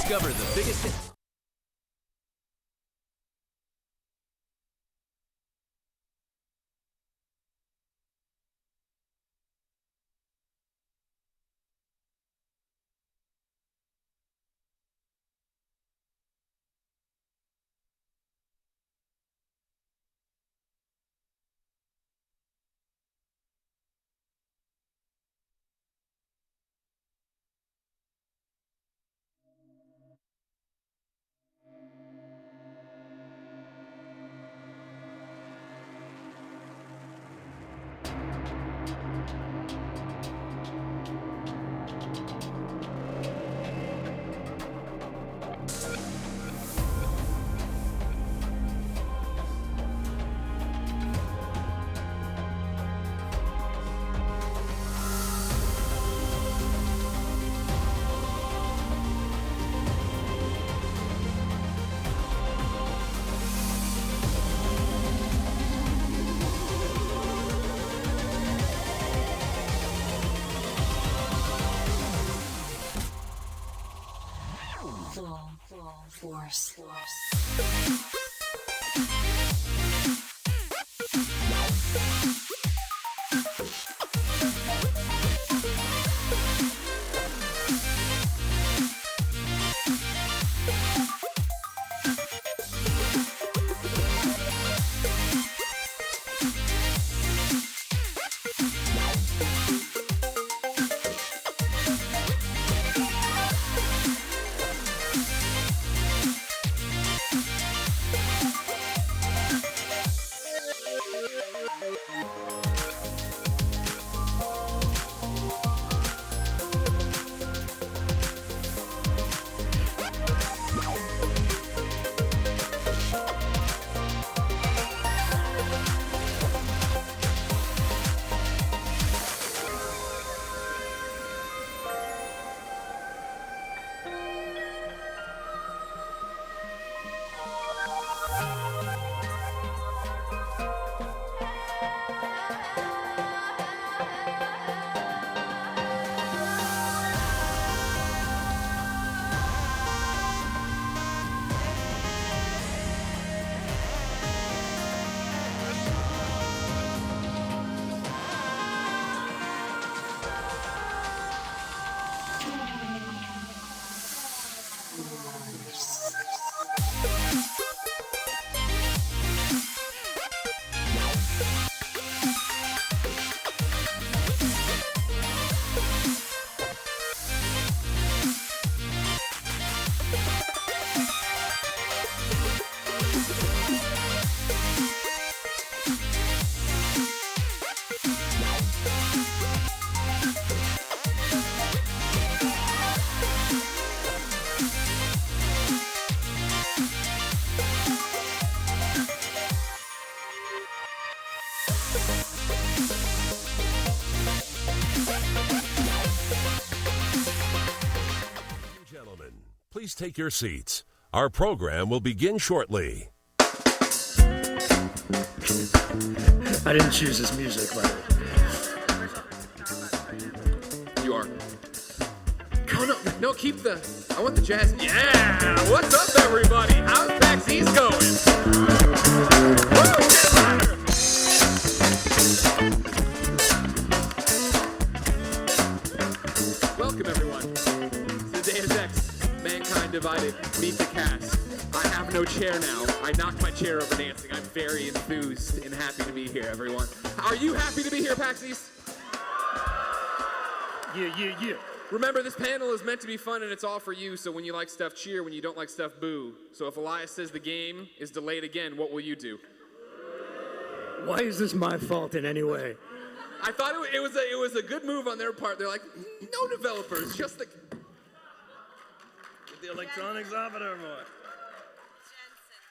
Discover the biggest hits. Force. Please take your seats. Our program will begin shortly. I didn't choose this music, but you are. No, keep the. I want the jazz. Yeah! What's up, everybody? How's PAX East going? Woo! Get louder! Welcome, everyone, to the Deus Ex, Mankind Divided, Meet the Cast. I have no chair now. I knocked my chair over dancing. I'm very enthused and happy to be here, everyone. Are you happy to be here, PAX East? Yeah. Remember, this panel is meant to be fun, and it's all for you, so when you like stuff, cheer. When you don't like stuff, boo. So if Elias says the game is delayed again, what will you do? Why is this my fault in any way? I thought it was a good move on their part. They're like, no developers, just the... Get the electronics off of there, boy. Jensen.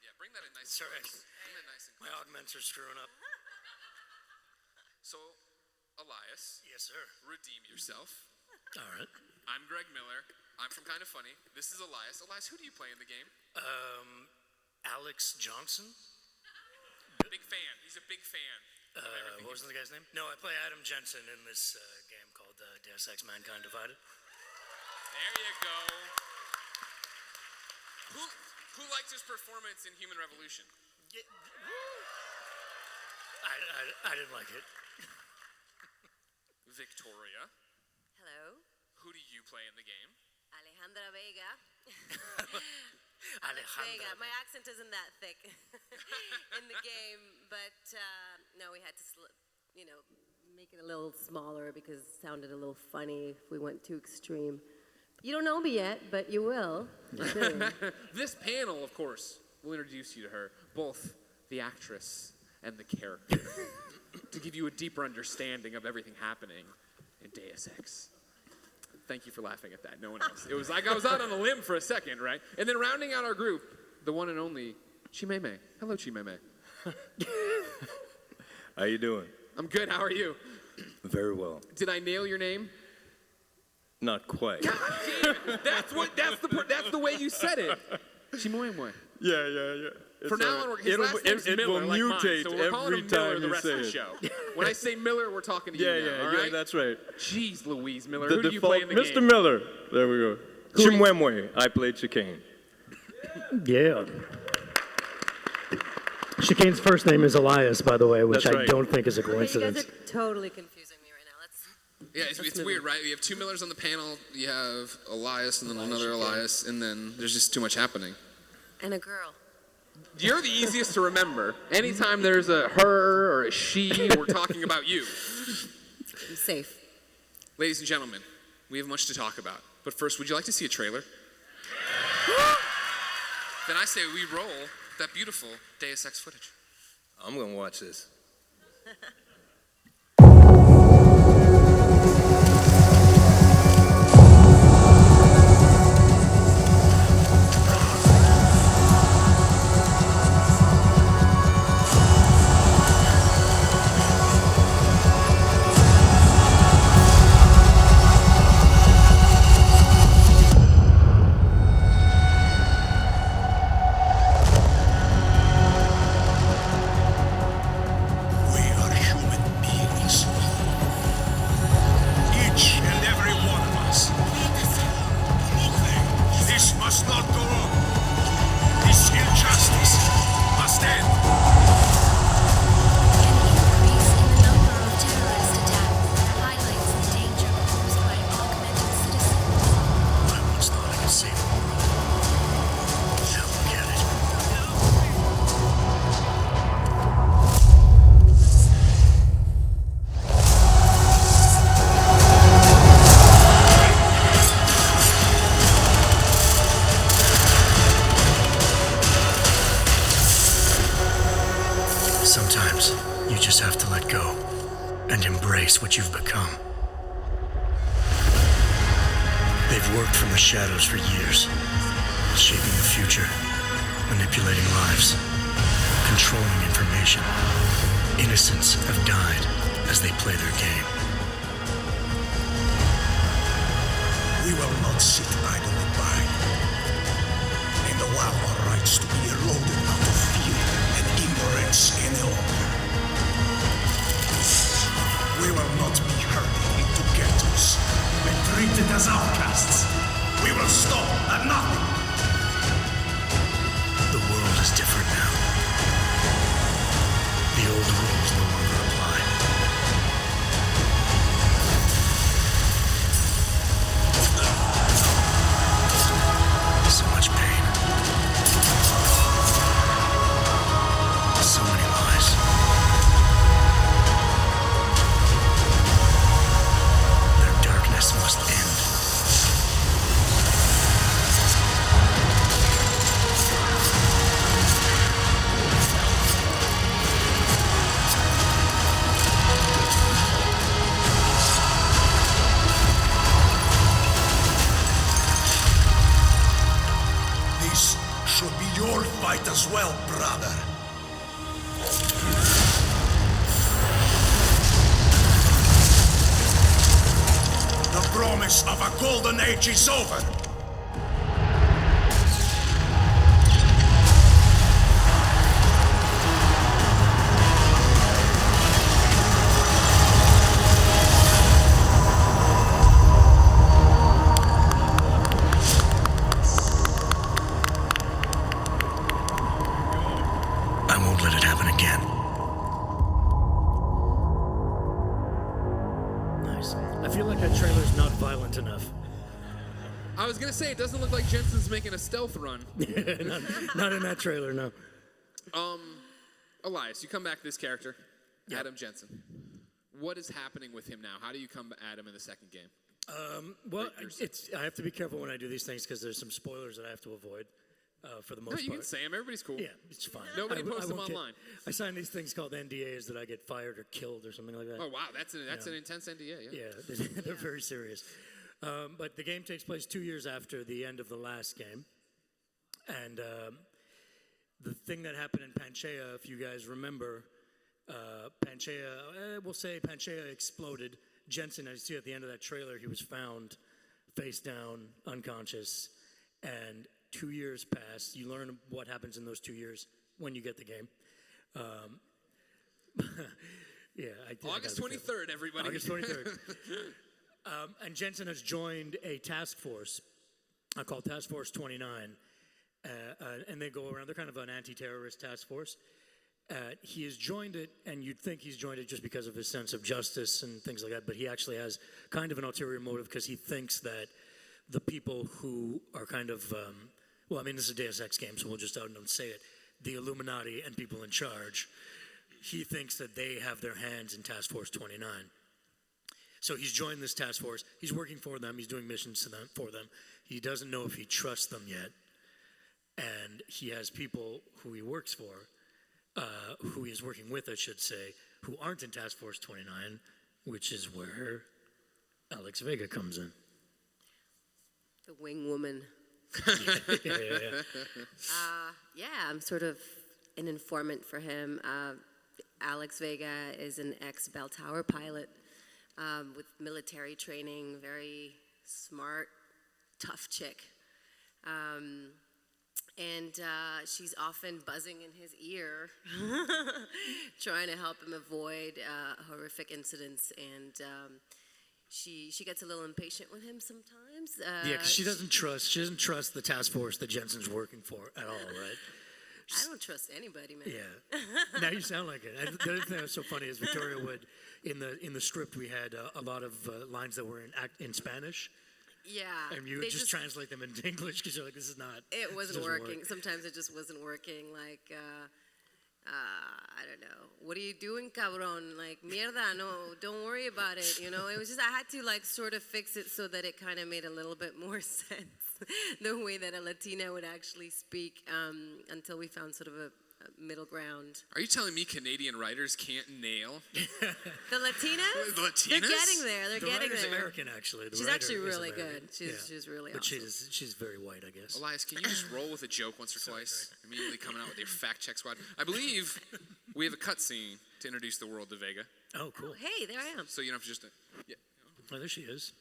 Yeah, bring that in nice. Sorry. Bring that nice and My augments are screwing up. So, Elias. Yes, sir. Redeem yourself. All right. I'm Greg Miller. I'm from Kinda Funny. This is Elias. Elias, who do you play in the game? Alex Johnson. Big fan. He's a big fan. What was the guy's name? No, I play Adam Jensen in this game called Deus Ex Mankind Divided. There you go. Who liked his performance in Human Revolution? I didn't like it. Victoria. Hello, Who do you play in the game? Alejandra Vega. Alejandra. My accent isn't that thick in the game, but no, we had to, make it a little smaller because it sounded a little funny if we went too extreme. You don't know me yet, but you will. Soon. This panel, of course, will introduce you to her, both the actress and the character, to give you a deeper understanding of everything happening in Deus Ex. Thank you for laughing at that. No one else. It was like I was out on a limb for a second, right? And then rounding out our group, the one and only Chimwemwe. Hello, Chimwemwe. How you doing? I'm good. How are you? Very well. Did I nail your name? Not quite. God damn it. That's the way you said it. Chimwemwe. Yeah. For now on, his last name's it Miller, will like mutate mine, so we're calling every him Miller time the you rest say of the it. show. When I say Miller, we're talking to you now, all right? That's right. Jeez Louise, Miller. The Who do you play in the Mr. game? Miller. There we go. Chimwemwe. I played Chikane. Yeah. Chikane's first name is Elias, by the way, which That's I right. don't think is a You guys coincidence. are totally confusing me right now. Yeah, it's move weird, on. right? You have two Millers on the panel. You have Elias and then another Elias, and then there's just too much happening. And a girl. You're the easiest to remember. Anytime there's a her or a she, we're talking about you. I'm safe. Ladies and gentlemen, we have much to talk about. But first, would you like to see a trailer? Then I say we roll that beautiful Deus Ex footage. I'm gonna watch this. We are human beings. Each and every one of us. This must not go on. This injustice must end. An increase in the number of terrorist attacks highlights the danger posed by augmented citizens. I once thought I could save the world. Now look at it. Sometimes you just have to let go and embrace what you've become. They've worked from the shadows for years, shaping the future, manipulating lives, controlling information. Innocents have died as they play their game. We will not sit idly by and allow our rights to be eroded out of fear and ignorance any longer. We will not be herded into ghettos and treated as outcasts. We will stop at nothing. The world is different now. The old rules no longer apply. So much pain. So many lies. Their darkness must end. This should be your fight as well, brother. The promise of a golden age is over. say, it doesn't look like Jensen's making a stealth run. not in that trailer, no. Elias, you come back to this character, Adam Jensen. What is happening with him now? How do you come at him in the second game? Well, I have to be careful when I do these things because there's some spoilers that I have to avoid for the most part. No, you can say them. Everybody's cool. Yeah, it's fine. Nobody posts them online. I sign these things called NDAs that I get fired or killed or something like that. Oh, wow. That's an intense NDA. Yeah, they're very serious. But the game takes place 2 years after the end of the last game. And the thing that happened in Panchaea, if you guys remember, we'll say Panchaea exploded. Jensen, as you see at the end of that trailer, he was found face down, unconscious, and 2 years passed. You learn what happens in those 2 years when you get the game. August 23rd, everybody. August 23rd. And Jensen has joined a task force called Task Force 29, and they go around. They're kind of an anti-terrorist task force. He has joined it, and you'd think he's joined it just because of his sense of justice and things like that, but he actually has kind of an ulterior motive because he thinks that the people who are kind of, this is a Deus Ex game, so we'll just out and say it, the Illuminati and people in charge, he thinks that they have their hands in Task Force 29. So he's joined this task force. He's working for them. He's doing missions for them. He doesn't know if he trusts them yet, and he has people who he works for, who he is working with, I should say, who aren't in Task Force 29, which is where Alex Vega comes in. The wing woman. I'm sort of an informant for him. Alex Vega is an ex-Bell Tower pilot with military training, very smart, tough chick. And she's often buzzing in his ear, trying to help him avoid horrific incidents. And she gets a little impatient with him sometimes. Because she doesn't trust the task force that Jensen's working for at all, right? I don't trust anybody, man. Yeah. Now you sound like it. The other thing that was so funny is Victoria would, in the script, we had a lot of lines that were in Spanish. Yeah. And you would just translate them into English because you're like, this is not. It wasn't working. Sometimes it just wasn't working. Like, I don't know. What are you doing, cabrón? Like, mierda, no, don't worry about it. You know, it was just, I had to like sort of fix it so that it kind of made a little bit more sense. The way that a Latina would actually speak until we found sort of a middle ground. Are you telling me Canadian writers can't nail the Latinas? The Latinas? They're getting there. The writer's American, actually. She's actually really good. She's really awesome. But she's very white, I guess. Elias, can you just roll with a joke once or twice? Immediately coming out with your fact check squad. I believe we have a cutscene to introduce the world to Vega. Oh, cool. Hey, there I am. So you don't have to just... yeah. Oh, there she is.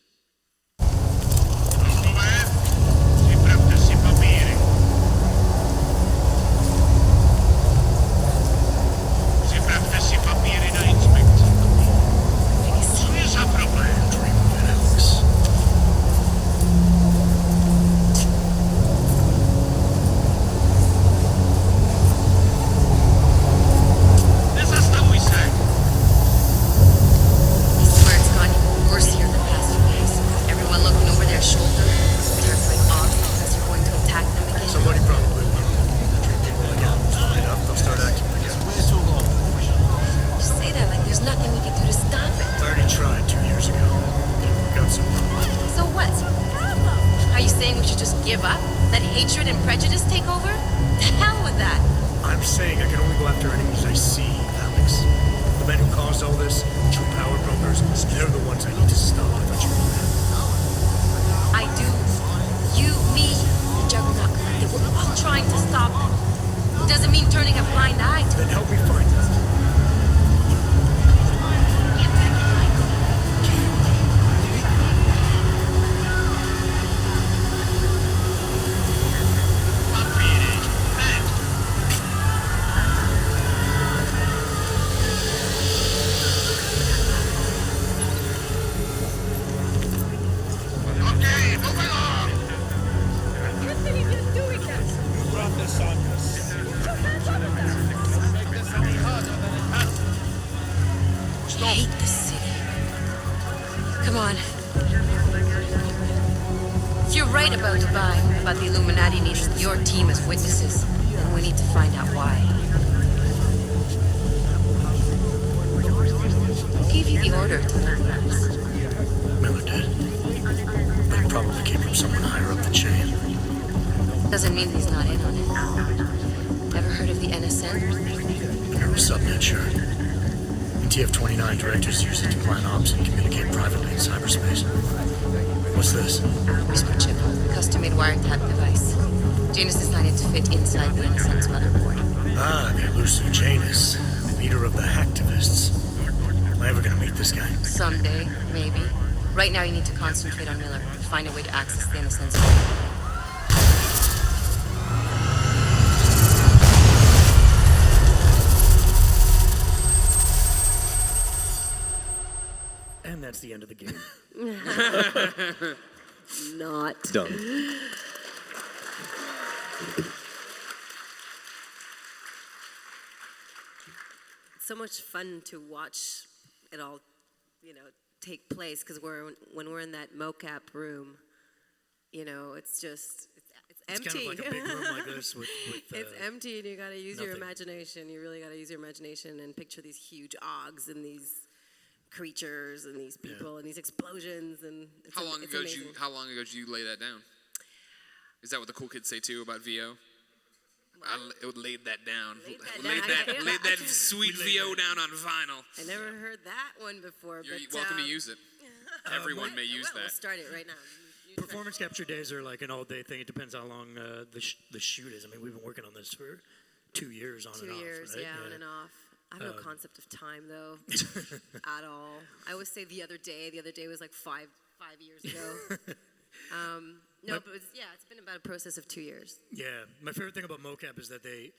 Dubai, but the Illuminati needs your team as witnesses, and we need to find out why. Who gave you the order to learn maps? Miller did. But he probably came from someone higher up the chain. Doesn't mean he's not in on it. Ever heard of the NSN? You're a subnet, sure. And TF-29 directors use it to plan ops and communicate privately in cyberspace. What's this? Whisper chip, custom-made wiretap device. Janus decided to fit inside the NSN's motherboard. Ah, the elusive Janus, leader of the hacktivists. Am I ever gonna meet this guy? Someday, maybe. Right now, you need to concentrate on Miller. Find a way to access the NSN's. And that's the end of the game. Not. Done. So much fun to watch it all, take place because when we're in that mocap room, it's just it's It's empty. kind of like a big room like this with It's empty, and you got to use your nothing. imagination. You really got to use your imagination and picture these huge ogs and these creatures and these people and these explosions and it's How long it's ago amazing. did you lay that down? Is that what the cool kids say too about VO? It laid that down. Laid that sweet VO down on vinyl. I never heard that one before. You're but, welcome to use it. Everyone may use We'll that. start it right now. You try. Performance capture days are like an all-day thing. It depends how long the shoot is. I mean, we've been working on this for 2 years on and off. 2 years, right? yeah, on and off. I have no concept of time though, at all. I always say the other day. The other day was like five years ago. No, but it's been about a process of 2 years. Yeah, my favorite thing about mocap is that they,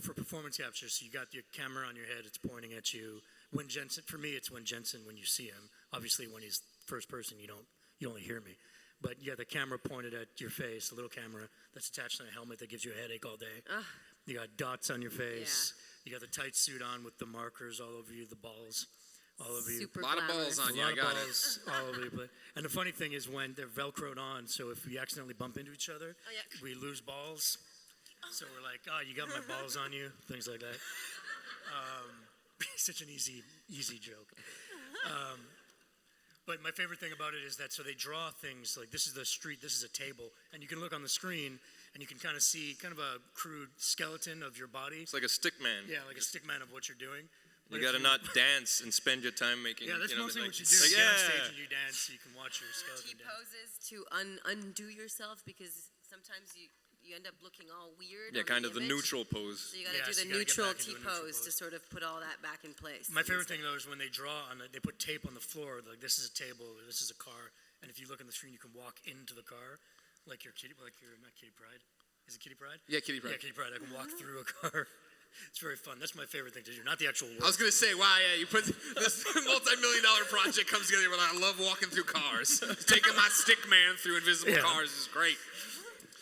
for performance capture, so you got your camera on your head, it's pointing at you. When Jensen, for me, it's when you see him. Obviously, when he's first person, you only hear me. But yeah, the camera pointed at your face, a little camera that's attached to a helmet that gives you a headache all day. You got dots on your face. You got the tight suit on with the markers all over you, the balls all over you. Super A lot of glamorous. balls on A you. lot I of got balls all over you. And the funny thing is when they're Velcroed on, so if we accidentally bump into each other, we lose balls. So we're like, you got my balls on you, things like that. Such an easy joke. But my favorite thing about it is that so they draw things like this is the street, this is a table, and you can look on the screen and you can kind of see kind of a crude skeleton of your body. It's like a stick man. Yeah, like a stick man of what you're doing. You gotta not dance and spend your time making. Yeah, that's mostly like, what you do. like, You get on stage and you dance, so you can watch your skeleton dance. T-poses to undo yourself because sometimes you end up looking all weird. Yeah, on kind the of the image. neutral pose. So you got to Yeah, do so the you gotta get neutral back into a neutral T-pose to pose. sort of put all that back in place. My favorite thing though is when they draw on it, they put tape on the floor. Like this is a table, or this is a car, and if you look on the screen, you can walk into the car, like you're not Kitty Pryde. Is it Kitty Pryde? Yeah, Kitty Pryde. Yeah, Kitty Pryde. I can walk through a car. It's very fun. That's my favorite thing to do. Not the actual work. I was gonna say, wow, yeah, you put this multi-million-dollar project comes together. But I love walking through cars. Taking my stick man through invisible cars is great.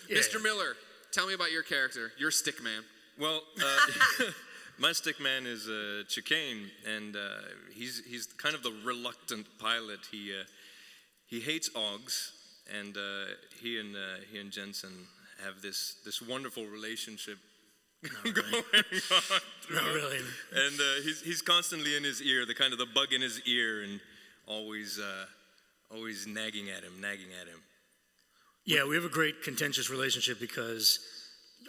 Yeah. Mr. Miller, tell me about your character, your stick man. Well, my stick man is Chikane, and he's kind of the reluctant pilot. He hates Augs, and he and Jensen have this wonderful relationship going on. Not really. And he's constantly in his ear, the bug in his ear, and always nagging at him. Yeah, we have a great contentious relationship because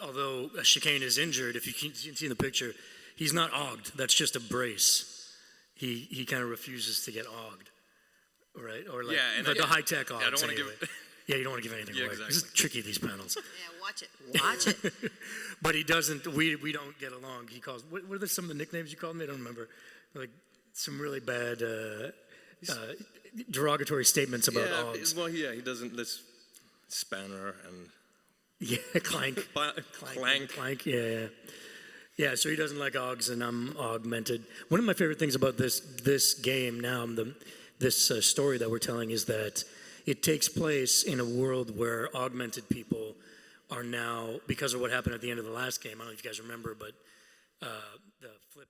although Chikane is injured, if you can see in the picture, he's not ogged. That's just a brace. He kind of refuses to get ogged, right? Or like the high tech oggs. I don't want to anyway. give it. Yeah, you don't want to give anything away. Exactly. This is tricky, these panels. Yeah, watch it. But he doesn't. We don't get along. He calls. What are some of the nicknames you called me? I don't remember. Like some really bad derogatory statements about Augs. Well, yeah, he doesn't. This spanner and Yeah, clank. clank. Yeah, so he doesn't like Augs, and I'm augmented. One of my favorite things about this game now, this story that we're telling, is that it takes place in a world where augmented people are now, because of what happened at the end of the last game. I don't know if you guys remember, but the flip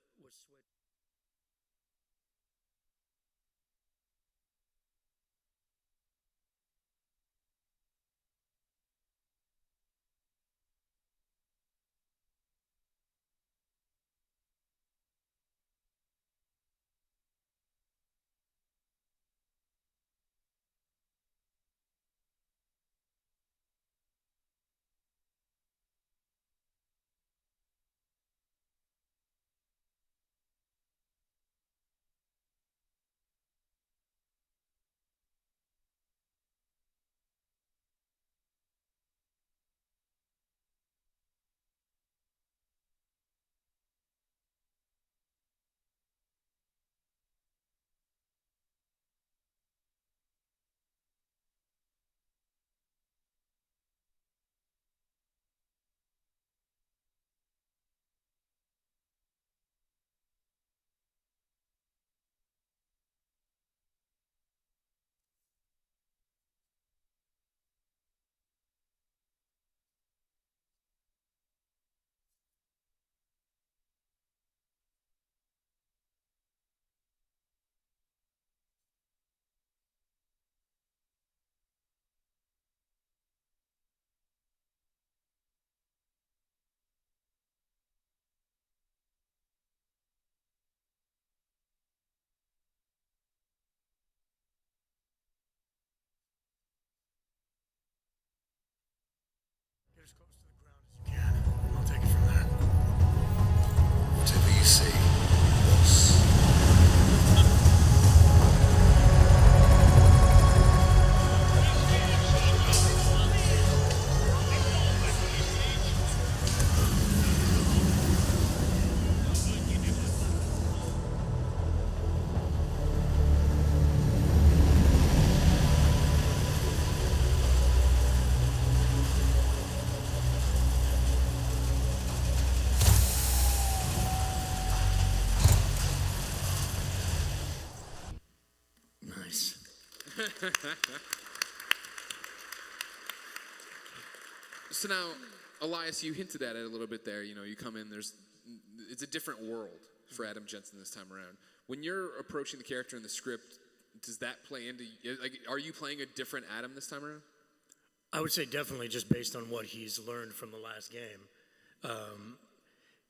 So now, Elias, you hinted at it a little bit there. You know, you come in, it's a different world for Adam Jensen this time around. When you're approaching the character in the script, does that play into, like, are you playing a different Adam this time around? I would say definitely just based on what he's learned from the last game.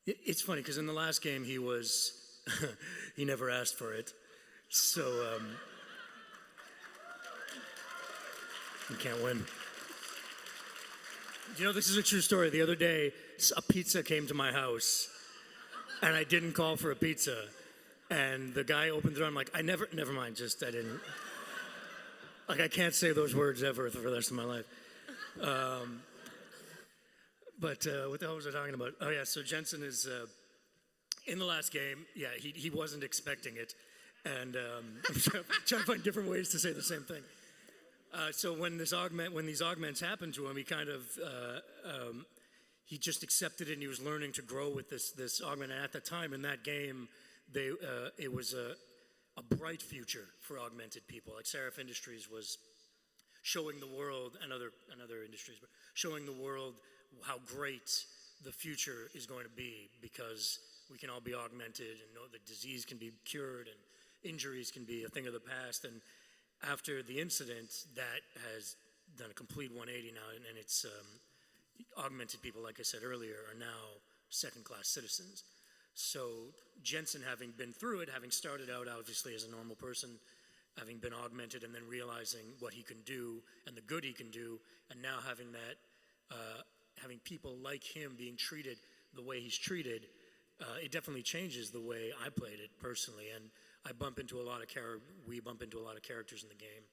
It's funny because in the last game he was, he never asked for it. So, you can't win. You know, this is a true story. The other day, a pizza came to my house, and I didn't call for a pizza. And the guy opened the door. I'm like, never mind. I didn't. Like, I can't say those words ever for the rest of my life. But what the hell was I talking about? Oh yeah, so Jensen is in the last game. Yeah, he wasn't expecting it, and I'm trying to find different ways to say the same thing. So when these augments happened to him, he kind of he just accepted it, and he was learning to grow with this augment. And at the time in that game, it was a bright future for augmented people. Like Seraph Industries was showing the world, and other industries, but showing the world how great the future is going to be because we can all be augmented and know that disease can be cured and injuries can be a thing of the past. And after the incident, that has done a complete 180 now, and it's augmented people, like I said earlier, are now second-class citizens. So Jensen, having been through it, having started out obviously as a normal person, having been augmented and then realizing what he can do and the good he can do, and now having that, having people like him being treated the way he's treated, it definitely changes the way I played it personally. And we bump into a lot of characters in the game.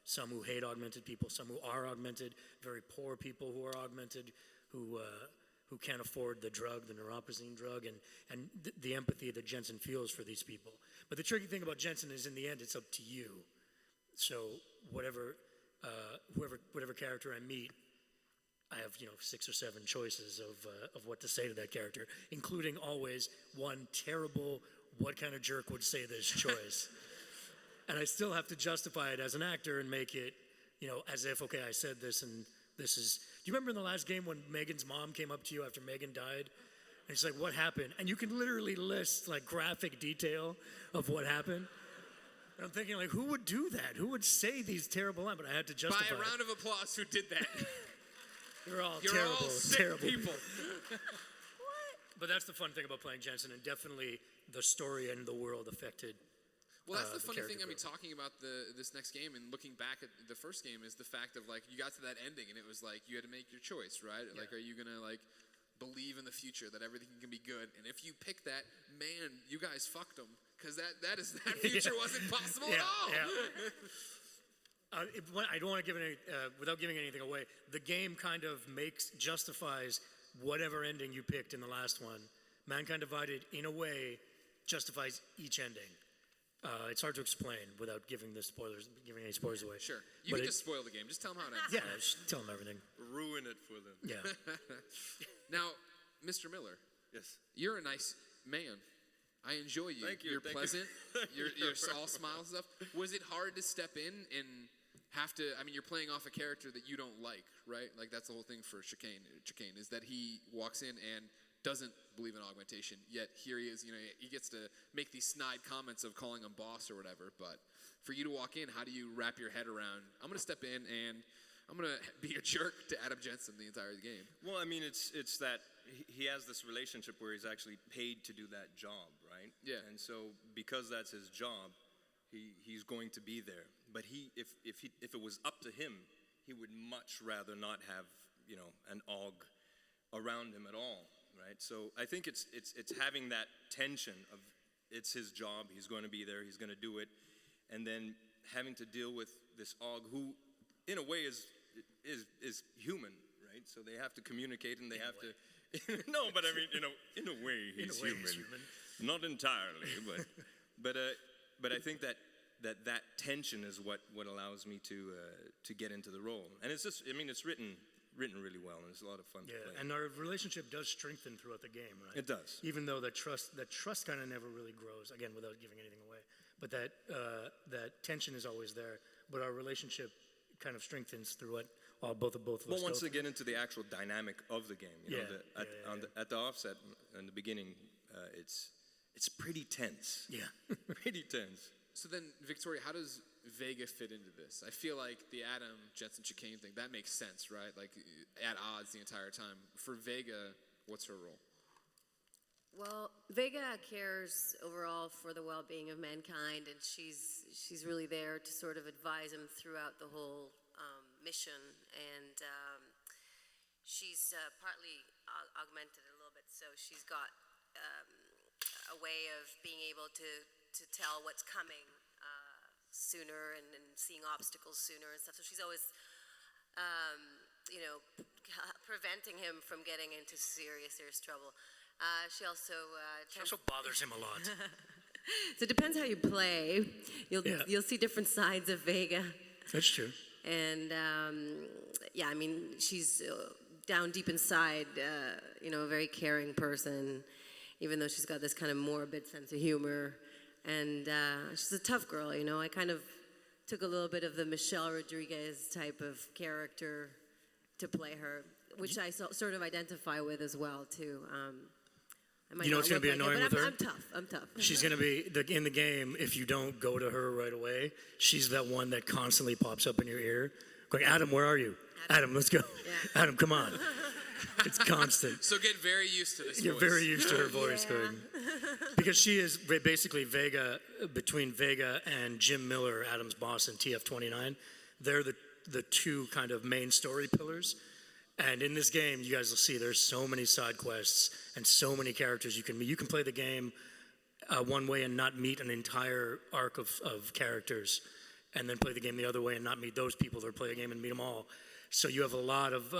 Some who hate augmented people, some who are augmented, very poor people who are augmented, who can't afford the drug, the neuropozyne drug, and the empathy that Jensen feels for these people. But the tricky thing about Jensen is, in the end, it's up to you. So whatever character I meet, I have 6 or 7 choices of what to say to that character, including always one terrible, what kind of jerk would say this choice. And I still have to justify it as an actor and make it, as if, okay, I said this and this is... Do you remember in the last game when Megan's mom came up to you after Megan died? And she's like, what happened? And you can literally list, like, graphic detail of what happened. And I'm thinking, like, who would do that? Who would say these terrible lines? But I had to justify it. By a round of applause, who did that? You're all You're terrible, all sick terrible people. But that's the fun thing about playing Jensen, and definitely the story and the world affected. Well, that's the funny thing. I mean, growth. talking about this next game and looking back at the first game is the fact of, like, you got to that ending and it was like you had to make your choice, right? Yeah. Like, are you gonna believe in the future that everything can be good? And if you pick that, man, you guys fucked them because that future wasn't possible at all. Yeah. I don't want to give any without giving anything away. The game kind of justifies whatever ending you picked in the last one. Mankind Divided, in a way, justifies each ending. It's hard to explain without giving any spoilers away. Sure. You can just spoil the game. Just tell them how it ends. Yeah, just tell them everything. Ruin it for them. Yeah. Now, Mr. Miller. Yes. You're a nice man. I enjoy you. Thank you. You're pleasant. You're all smiles and stuff. Was it hard to step in and have to, I mean, you're playing off a character that you don't like, right? Like, that's the whole thing for Chikane is that he walks in and doesn't believe in augmentation, yet here he is, he gets to make these snide comments of calling him boss or whatever, but for you to walk in, how do you wrap your head around, I'm going to step in and I'm going to be a jerk to Adam Jensen the entire game? Well, I mean, it's that he has this relationship where he's actually paid to do that job, right? Yeah. And so because that's his job, he's going to be there. But if it was up to him, he would much rather not have, an aug around him at all. Right, so I think it's having that tension of it's his job, he's going to be there, he's going to do it, and then having to deal with this aug who, in a way, is human, right? So they have to communicate and they have to. No, but I mean, in a way, he's human. Not entirely, but I think that tension is what allows me to get into the role, and it's just, I mean, it's written really well, and it's a lot of fun to play. And our relationship does strengthen throughout the game, right? It does. Even though that trust kind of never really grows, again, without giving anything away. but that tension is always there. But our relationship kind of strengthens through what both of us. Well, once go they get into the actual dynamic of the game, you know, at the offset in the beginning, it's pretty tense. Yeah, pretty tense. So then, Victoria, how does Vega fit into this? I feel like the Adam, Jensen, Chikane thing, that makes sense, right? Like, at odds the entire time. For Vega, what's her role? Well, Vega cares overall for the well-being of mankind, and she's really there to sort of advise him throughout the whole mission. And she's partly augmented a little bit, so she's got a way of being able to tell what's coming sooner and seeing obstacles sooner and stuff. So she's always, preventing him from getting into serious trouble. She also bothers him a lot. So it depends how you play. You'll see different sides of Vega. That's true. And I mean, she's down deep inside, a very caring person, even though she's got this kind of morbid sense of humor. And she's a tough girl, I kind of took a little bit of the Michelle Rodriguez type of character to play her, which I sort of identify with as well, too. I might what's going to be annoying with her? I'm tough. She's going to be, in the game, if you don't go to her right away, she's that one that constantly pops up in your ear, going, Adam, where are you? Adam, let's go. Yeah. Adam, come on. It's constant. So get very used to this You're voice. very used to her voice going. Because she is basically Vega, between Vega and Jim Miller, Adam's boss in TF-29, they're the two kind of main story pillars. And in this game, you guys will see there's so many side quests and so many characters you can meet. You can play the game one way and not meet an entire arc of characters, and then play the game the other way and not meet those people, or play a game and meet them all. So you have a lot of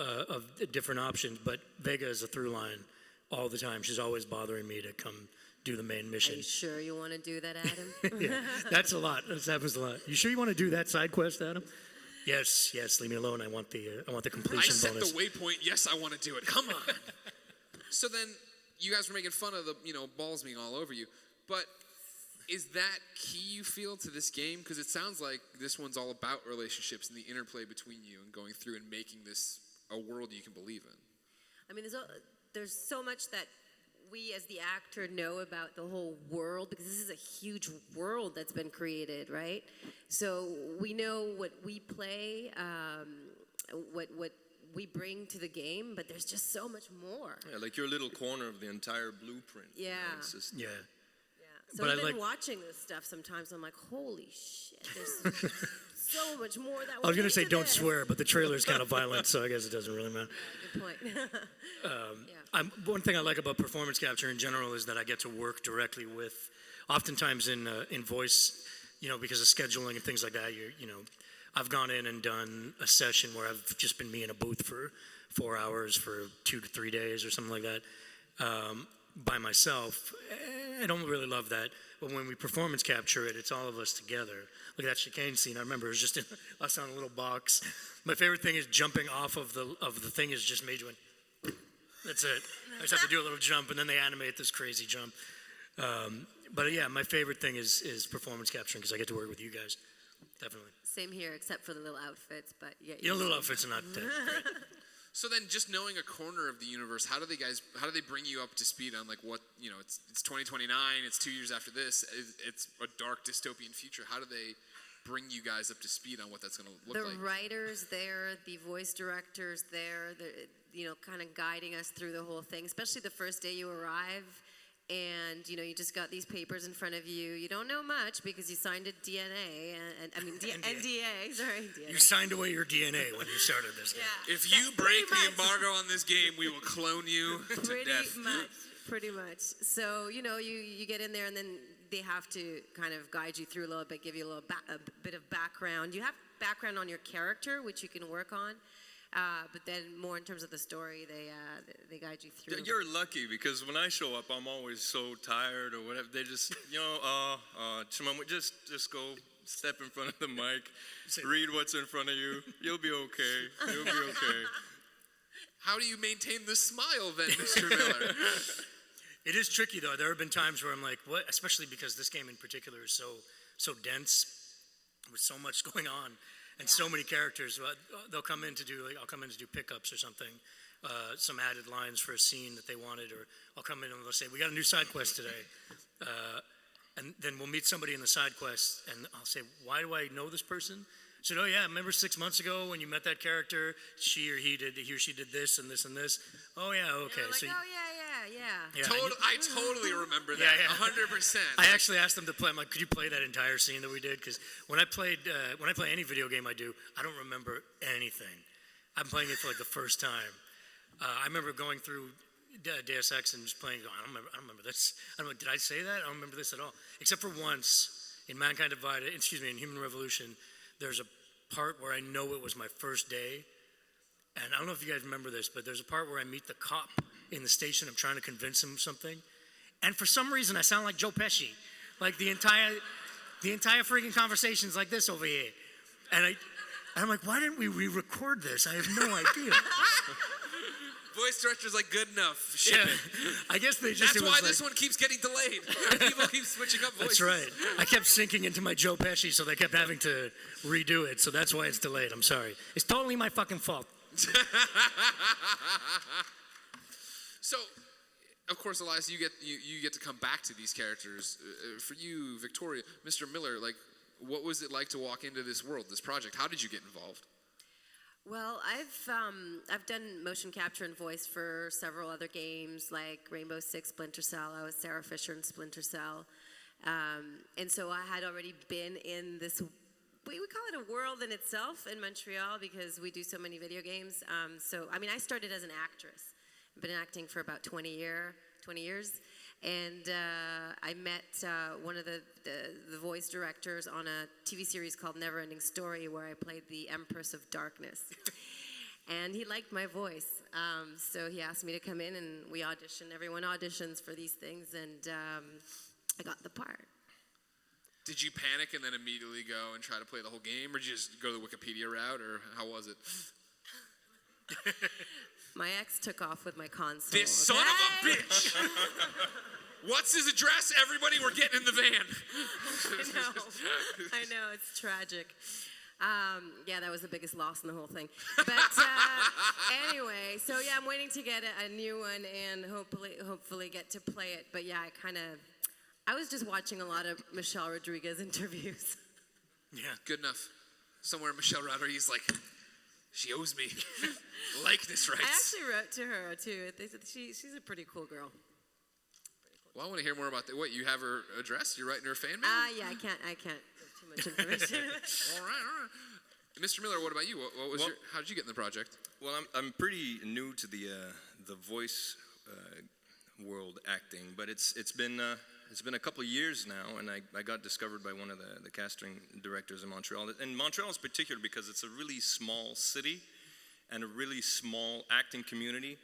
different options, but Vega is a through line all the time. She's always bothering me to come do the main mission. Are you sure you want to do that, Adam? Yeah, that's a lot. That happens a lot. You sure you want to do that side quest, Adam? Yes, leave me alone. I want the completion bonus. I set the waypoint. Yes, I want to do it. Come on. So then, you guys were making fun of the balls being all over you, but is that key, you feel, to this game? Because it sounds like this one's all about relationships and the interplay between you and going through and making this a world you can believe in. I mean, there's so much that we as the actor know about the whole world, because this is a huge world that's been created, right? So we know what we play, what we bring to the game, but there's just so much more. Yeah, like your little corner of the entire blueprint. Yeah. It's just, yeah. So I've been watching this stuff sometimes. I'm like, holy shit, there's so much more that I was going to say don't swear, but the trailer's kind of violent, so I guess it doesn't really matter. Good point. One thing I like about performance capture in general is that I get to work directly with, oftentimes in voice, because of scheduling and things like that. I've gone in and done a session where I've just been me in a booth for 4 hours for 2 to 3 days or something like that. By myself. I don't really love that, but when we performance capture it, it's all of us together. Look at that Chikane scene. I remember it was just us on a little box. My favorite thing is jumping off of the thing is just Major. That's it. I just have to do a little jump, and then they animate this crazy jump. But yeah, my favorite thing is performance capturing, because I get to work with you guys. Definitely. Same here, except for the little outfits, but yeah. Little outfits are not that great. So then, just knowing a corner of the universe, how do they bring you up to speed on, like, what, it's 2029, it's 2 years after this, it's a dark dystopian future. How do they bring you guys up to speed on what that's going to look like? The writers there, the voice directors there, kind of guiding us through the whole thing, especially the first day you arrive. And, you just got these papers in front of you. You don't know much because you signed a DNA, NDA, sorry. DNA. You signed away your DNA when you started this game. Yeah. If you break the embargo on this game, we will clone you to death. Pretty much. So, you get in there, and then they have to kind of guide you through a little bit, give you a bit of background. You have background on your character, which you can work on. But then more in terms of the story, they guide you through. You're lucky, because when I show up, I'm always so tired or whatever. They just, Chimwemwe, just go step in front of the mic, read what's in front of you. You'll be okay. You'll be okay. How do you maintain the smile then, Mr. Miller? It is tricky, though. There have been times where I'm like, what? Especially because this game in particular is so dense with so much going on and so many characters. They'll come in to do, I'll come in to do pickups or something, some added lines for a scene that they wanted, or I'll come in and they'll say, we got a new side quest today. And then we'll meet somebody in the side quest, and I'll say, why do I know this person? I said, oh yeah, remember 6 months ago when you met that character, he or she did this and this and this. Oh yeah, okay. Like, so yeah. I totally remember that. Yeah. 100%. I actually asked them to play. I'm like, could you play that entire scene that we did? Because when I play any video game I do, I don't remember anything. I'm playing it for like the first time. I remember going through Deus Ex and just playing. I don't remember this. Did I say that? I don't remember this at all. Except for once in in Human Revolution, there's a part where I know it was my first day, and I don't know if you guys remember this, but there's a part where I meet the cop in the station. I'm trying to convince him of something, and for some reason I sound like Joe Pesci, like the entire freaking conversation's like this over here, and I'm like, why didn't we re-record this? I have no idea. Voice director's like, good enough. Ship it. I guess they just. That's why this one keeps getting delayed. People keep switching up voices. That's right. I kept sinking into my Joe Pesci, so they kept having to redo it. So that's why it's delayed. I'm sorry. It's totally my fucking fault. So, of course, Elias, you get to come back to these characters. For you, Victoria, Mr. Miller, like, what was it like to walk into this world, this project? How did you get involved? Well, I've done motion capture and voice for several other games like Rainbow Six, Splinter Cell. I was Sarah Fisher in Splinter Cell, and so I had already been in this. We call it a world in itself in Montreal because we do so many video games. So I mean, I started as an actress. I've been acting for about 20 years. And I met one of the voice directors on a TV series called Never Ending Story, where I played the Empress of Darkness. And he liked my voice. So he asked me to come in, and we auditioned. Everyone auditions for these things, and I got the part. Did you panic and then immediately go and try to play the whole game, or did you just go the Wikipedia route, or how was it? My ex took off with my console. This son of a bitch! What's his address? Everybody, we're getting in the van. I know, it's tragic. Yeah, that was the biggest loss in the whole thing. But anyway, so yeah, I'm waiting to get a new one and hopefully get to play it. But yeah, I was just watching a lot of Michelle Rodriguez interviews. Yeah, good enough. Somewhere Michelle Rodriguez like, she owes me likeness rights. I actually wrote to her too. They said she's a pretty cool girl. Well, I want to hear more about that. What, you have her address? You're writing her a fan mail? Yeah, I can't give too much information. All right. Mr. Miller, what about you? How did you get in the project? Well, I'm pretty new to the voice world acting, but it's been a couple of years now, and I got discovered by one of the casting directors in Montreal. And Montreal is particular because it's a really small city and a really small acting community,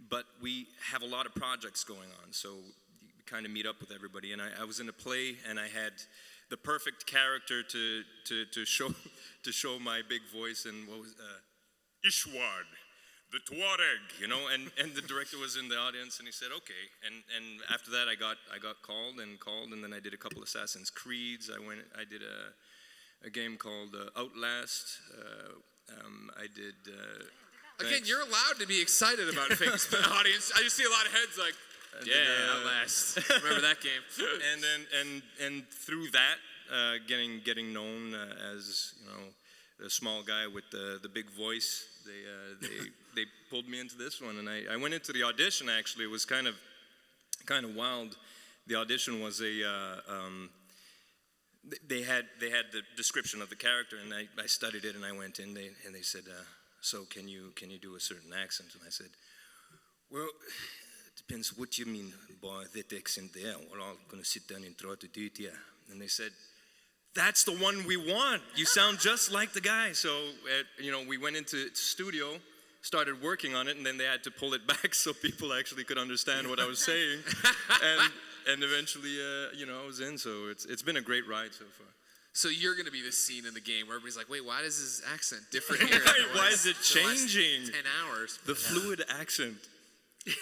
but we have a lot of projects going on, so you kind of meet up with everybody. And I was in a play, and I had the perfect character to show my big voice, and what was Ishward, the Tuareg, and the director was in the audience, and he said, okay. And after that, I got called, and then I did a couple Assassin's Creeds. I did a game called Outlast. I did. Again, you're allowed to be excited about things, but audience, I just see a lot of heads like, Outlast. Remember that game? And through that, getting known as the small guy with the big voice, they pulled me into this one, and I went into the audition. Actually, it was kind of wild. The audition was they had the description of the character, and I studied it, and I went in. And they said, so can you do a certain accent? And I said, well, it depends what you mean by that accent there. We're all going to sit down and try to do it, yeah. And they said, that's the one we want. You sound just like the guy. So, we went into studio, started working on it, and then they had to pull it back so people actually could understand what I was saying. And eventually, I was in. So it's been a great ride so far. So you're going to be this scene in the game where everybody's like, wait, why is his accent different here? Why is it changing? 10 hours. The fluid accent.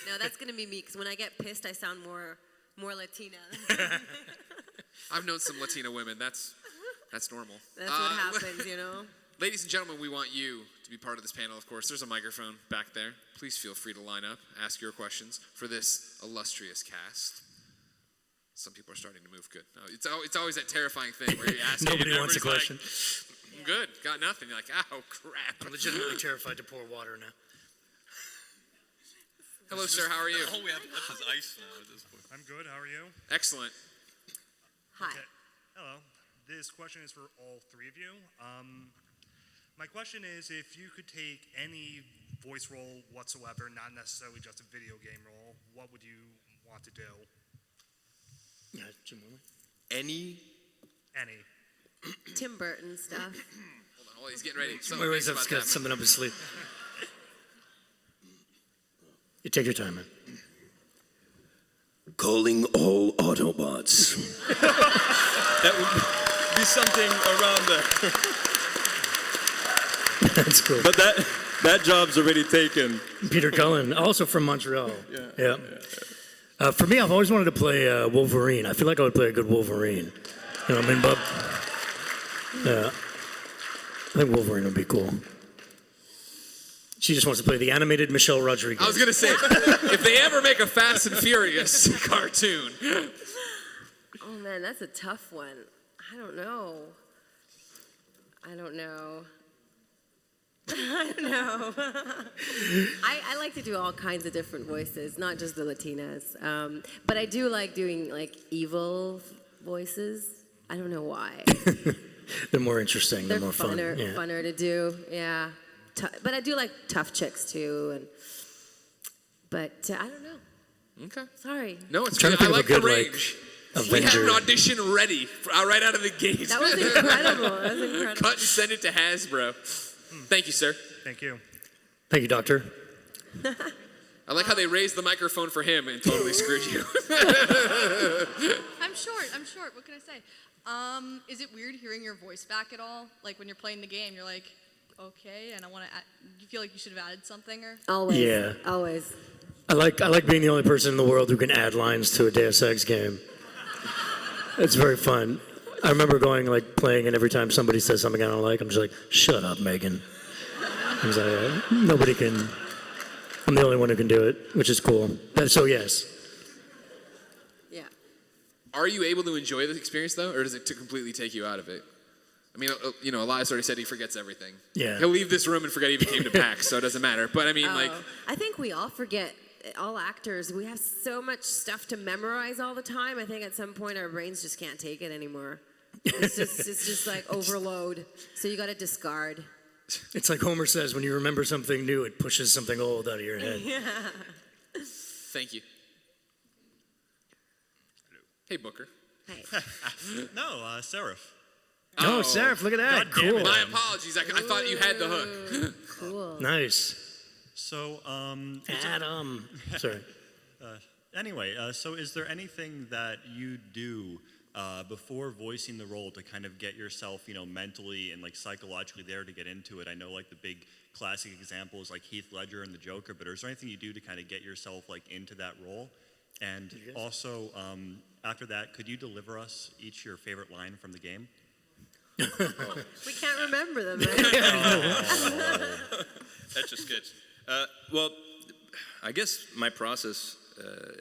No, that's going to be me, because when I get pissed, I sound more Latina. I've known some Latina women. That's normal. That's what happens, you know? Ladies and gentlemen, we want you to be part of this panel, of course. There's a microphone back there. Please feel free to line up, ask your questions for this illustrious cast. Some people are starting to move. Good. No, it's always that terrifying thing where you ask Nobody and wants a everybody's question. Like, good, got nothing. You're like, oh, crap. I'm legitimately terrified to pour water now. Hello, sir, how are you? All we have left is ice now at this point. I'm good. How are you? Excellent. Hi. Okay. Hello. This question is for all three of you. My question is, if you could take any voice role whatsoever, not necessarily just a video game role, what would you want to do? Yeah, Chimwemwe. Any? Any. Tim Burton stuff. Hold on, he's getting ready. Wait, he's got something up his sleeve. You take your time, man. Calling all Autobots. That would be something around there. That's cool. But that job's already taken. Peter Cullen, also from Montreal. Yeah. For me, I've always wanted to play Wolverine. I feel like I would play a good Wolverine. You know what I mean, Bob? Yeah. I think Wolverine would be cool. She just wants to play the animated Michelle Rodriguez. I was going to say, if they ever make a Fast and Furious cartoon. Oh, man, that's a tough one. I don't know. I like to do all kinds of different voices, not just the Latinas. But I do like doing like evil voices. I don't know why. They're more interesting. They're more funner, fun. Yeah. funner to do. Yeah. But I do like tough chicks too. But I don't know. Okay. Sorry. No, it's I'm trying good. to I think of like a the good, range. like, We had an Avenger. audition ready right out of the gate. That was incredible. Cut and send it to Hasbro. Thank you, sir. Thank you. Thank you, Doctor. I like how they raised the microphone for him and totally screwed you. I'm short. What can I say? Is it weird hearing your voice back at all? Like when you're playing the game, you're like, okay, and I want to. You feel like you should have added something, or? Always. Yeah. Always. I like being the only person in the world who can add lines to a Deus Ex game. It's very fun. I remember playing, and every time somebody says something I don't like, I'm just like, shut up, Megan. I was like, nobody can. I'm the only one who can do it, which is cool. So yes. Yeah. Are you able to enjoy the experience though, or does it completely take you out of it? I mean, Elias already said he forgets everything. Yeah. He'll leave this room and forget he even came to PAX, so it doesn't matter. But I mean, I think we all forget. All actors, we have so much stuff to memorize all the time. I think at some point our brains just can't take it anymore. It's just like overload. So you got to discard. It's like Homer says, when you remember something new, it pushes something old out of your head. Yeah. Thank you. Hey, Booker. Hey. No, Seraph. Oh, Seraph, look at that. God damn Cool. it. My apologies. I thought you had the hook. Cool. Nice. So, Adam. Sorry. Anyway, so is there anything that you do before voicing the role to kind of get yourself, mentally and psychologically there to get into it? I know the big classic example is Heath Ledger and the Joker, but is there anything you do to kind of get yourself into that role? And also, after that, could you deliver us each your favorite line from the game? We can't remember them. That's a sketch. Well, I guess my process,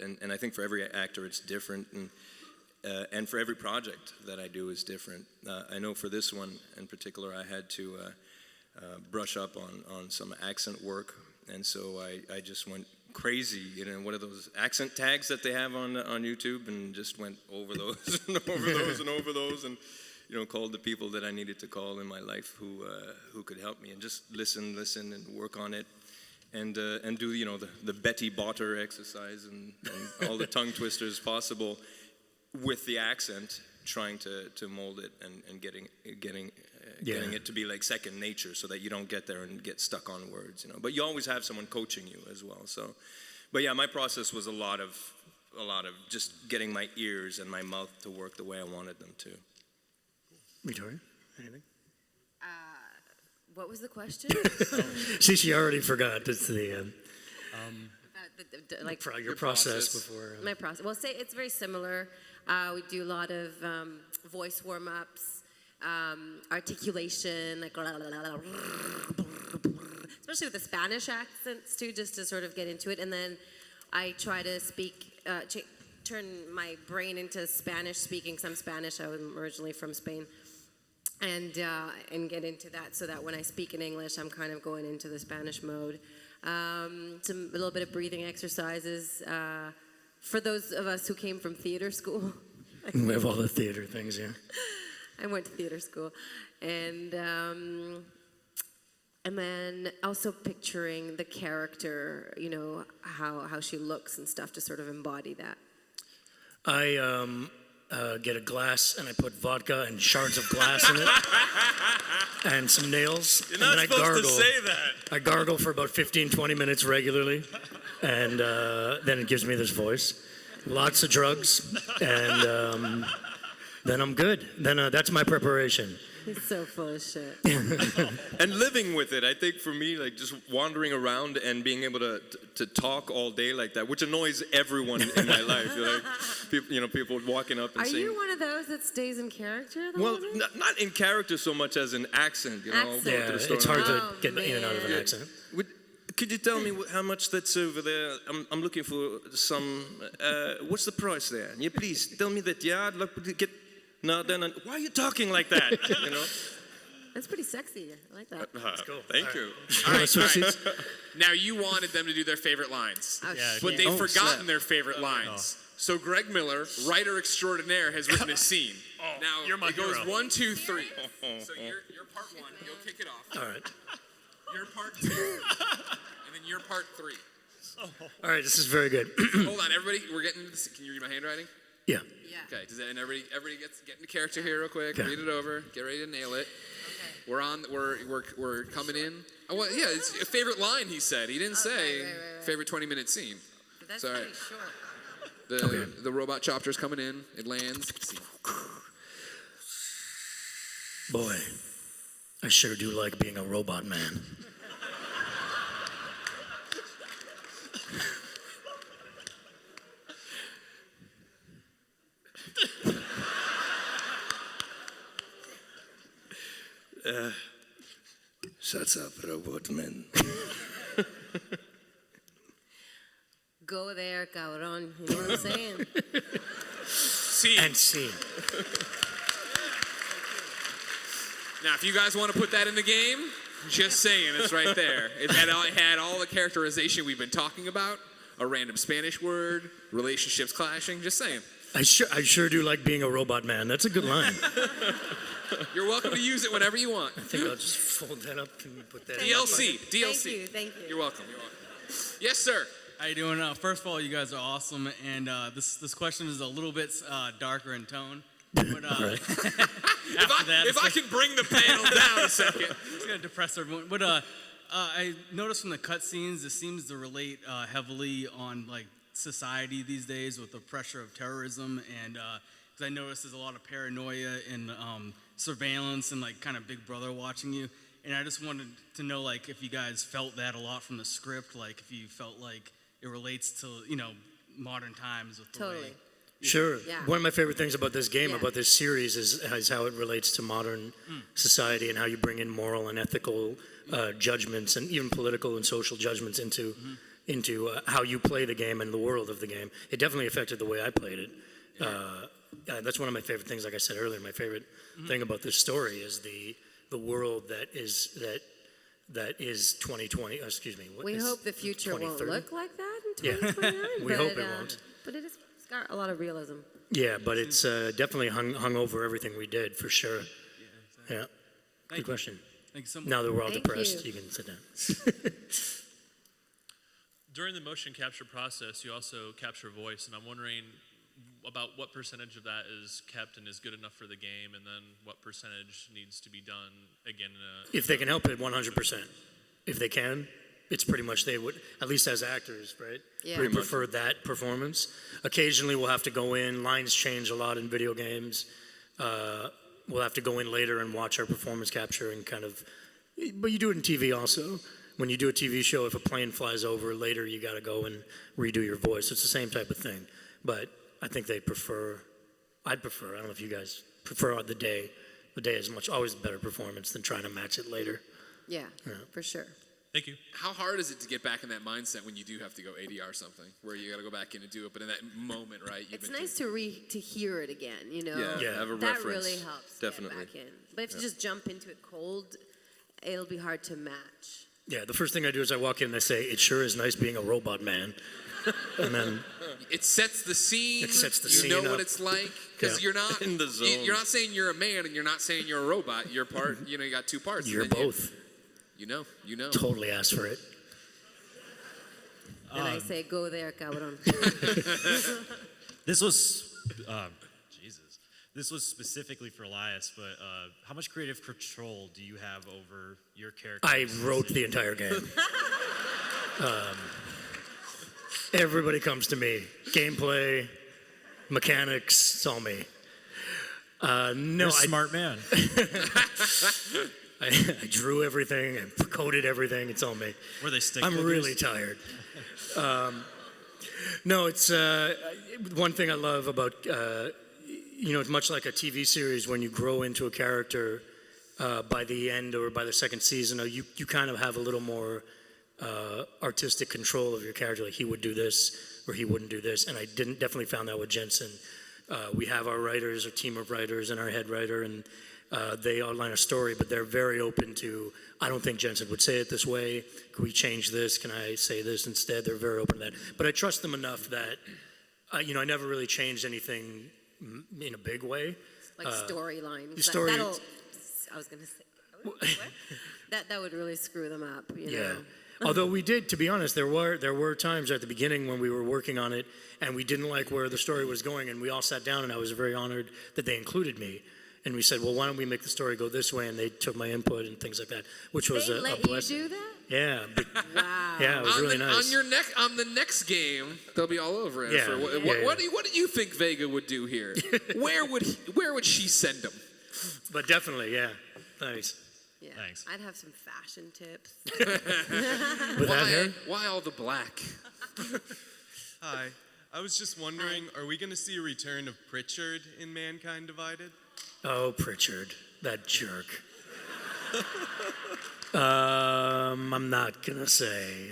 and I think for every actor it's different, and for every project that I do is different. I know for this one in particular, I had to brush up on some accent work, and so I just went crazy, what are those accent tags that they have on YouTube, and just went over those and over those and over those, and called the people that I needed to call in my life who could help me, and just listen and work on it. And do the Betty Botter exercise and all the tongue twisters possible with the accent, trying to mold it and getting it to be like second nature, so that you don't get there and get stuck on words, But you always have someone coaching you as well. So, but yeah, my process was a lot of just getting my ears and my mouth to work the way I wanted them to. Victoria, anything? What was the question? See, she already forgot. It's the About your process before. My process. Well, it's very similar. We do a lot of voice warm-ups, articulation, like especially with the Spanish accents too, just to sort of get into it. And then I try to speak, turn my brain into Spanish speaking, because I'm Spanish. I was originally from Spain. And get into that, so that when I speak in English, I'm kind of going into the Spanish mode. A little bit of breathing exercises. For those of us who came from theater school. We have all the theater things, yeah. I went to theater school. And then also picturing the character, you know, how she looks and stuff to sort of embody that. I get a glass and I put vodka and shards of glass in it and some nails. You're not and then supposed I gargle. to say that. I gargle for about 15, 20 minutes regularly, and then it gives me this voice. Lots of drugs, and then I'm good. Then that's my preparation. He's so full of shit. And living with it, I think for me, like just wandering around and being able to talk all day like that, which annoys everyone in my life. You're like, people walking up and Are saying. you one of those that stays in character? The Well, whole time? not in character so much as in accent. You know, I'll go Yeah, to the store it's and- hard to get in and out of an accent. Could you tell me how much that's over there? I'm looking for some. What's the price there? Yeah, please tell me that. Yeah, I'd love to get. No, then why are you talking like that? You know. That's pretty sexy. I like that. Thank you. All right. Now you wanted them to do their favorite lines, Oh, Yeah, but yeah. they've Oh, forgotten snap. their favorite lines. So Greg Miller, writer extraordinaire, has written a scene. Now you're my it goes hero. 1, 2, 3. So you're part 1. You'll kick it off. All right. You're part 2, and then you're part 3. All right, this is very good. Hold on, everybody. We're getting into this. Can you read my handwriting? Yeah. Okay. Does that, and everybody get into character here real quick. Okay. Read it over. Get ready to nail it. We're on. We're coming in. Oh, well, yeah, it's a favorite line. He said. He didn't say right. favorite 20-minute scene. But that's It's all pretty right. short. The robot chopper's coming in. It lands. Scene. Boy, I sure do like being a robot man. Shut up, robot man. Go there, cabrón. You know what I'm saying? Scene. And scene. Now, if you guys want to put that in the game, just saying, it's right there. It had all the characterization we've been talking about. A random Spanish word, relationships clashing. Just saying. I sure do like being a robot man. That's a good line. You're welcome to use it whenever you want. I think I'll just fold that up and put that in. DLC. Thank you. You're welcome. Yes, sir. How you doing? First of all, you guys are awesome, and this question is a little bit darker in tone. But Right. If I can bring the panel down a second. It's gonna depress everyone. But I noticed from the cutscenes, it seems to relate heavily on like society these days with the pressure of terrorism, and because I noticed there's a lot of paranoia and surveillance and like kind of Big Brother watching you. And I just wanted to know like if you guys felt that a lot from the script, like if you felt like it relates to modern times with the Totally. way. Sure. Yeah. One of my favorite things about this game, Yeah. about this series, is how it relates to modern society and how you bring in moral and ethical judgments and even political and social judgments into how you play the game and the world of the game. It definitely affected the way I played it. That's one of my favorite things. Like I said earlier, my favorite thing about this story is the world that is 2020. Excuse me. We hope the future won't 2030? look like that in Yeah. 2029. We hope it won't. But it's got a lot of realism. Yeah, but it's definitely hung over everything we did for sure. Yeah. Good question. Thank you so much. Now that we're all Thank depressed, you. you can sit down. During the motion capture process, you also capture voice, and I'm wondering about what percentage of that is kept and is good enough for the game, and then what percentage needs to be done again in a... If they can help it, 100%. If they can, it's pretty much they would, at least as actors, right? Yeah. We prefer that performance. Occasionally we'll have to go in, lines change a lot in video games. We'll have to go in later and watch our performance capture and kind of, but you do it in TV also. When you do a TV show, if a plane flies over later, you got to go and redo your voice. It's the same type of thing. But I think they prefer I'd prefer. I don't know if you guys prefer the day. The day is always a better performance than trying to match it later. Yeah, for sure. Thank you. How hard is it to get back in that mindset when you do have to go ADR something, where you got to go back in and do it, but in that moment, right? It's nice to hear it again, you know? Yeah, have a that reference. really helps Definitely. get back in. But if you just jump into it cold, it'll be hard to match. Yeah, the first thing I do is I walk in and I say, "It sure is nice being a robot man," and then It sets the scene. It sets the you scene know up. what it's like because you're not In the zone. You're not saying you're a man and you're not saying you're a robot. You're part. You got two parts. you're and then both. You know. Totally asked for it. Then I say, go there, cabrón. This was, Jesus. This was specifically for Elias, but how much creative control do you have over your character? I wrote the entire game. Everybody comes to me. Gameplay, mechanics, it's all me. No, You're a smart man. I drew everything, I coded everything, it's all me. Were they stick I'm figures? really tired. No, it's one thing I love about, it's much like a TV series when you grow into a character by the end or by the second season, you kind of have a little more artistic control of your character, like he would do this or he wouldn't do this, and I definitely found that with Jensen. We have our writers, a team of writers, and our head writer, and they outline a story, but they're very open to, I don't think Jensen would say it this way. Can we change this? Can I say this instead? They're very open to that. But I trust them enough that, I never really changed anything in a big way. Like storylines. Story. I was going to say, what? that would really screw them up, you know? Although we did, to be honest, there were times at the beginning when we were working on it and we didn't like where the story was going, and we all sat down and I was very honored that they included me. And we said, well, why don't we make the story go this way? And they took my input and things like that, which was a blessing. You do that? Yeah. Wow. Yeah, it was really nice. On the next game, they'll be all over it. Yeah. What do you think Vega would do here? Where would she send him? But definitely, yeah. Nice. Yeah. Thanks. I'd have some fashion tips. With that hair? Why all the black? Hi. I was just wondering, are we going to see a return of Pritchard in Mankind Divided? Oh, Pritchard, that jerk. I'm not gonna say.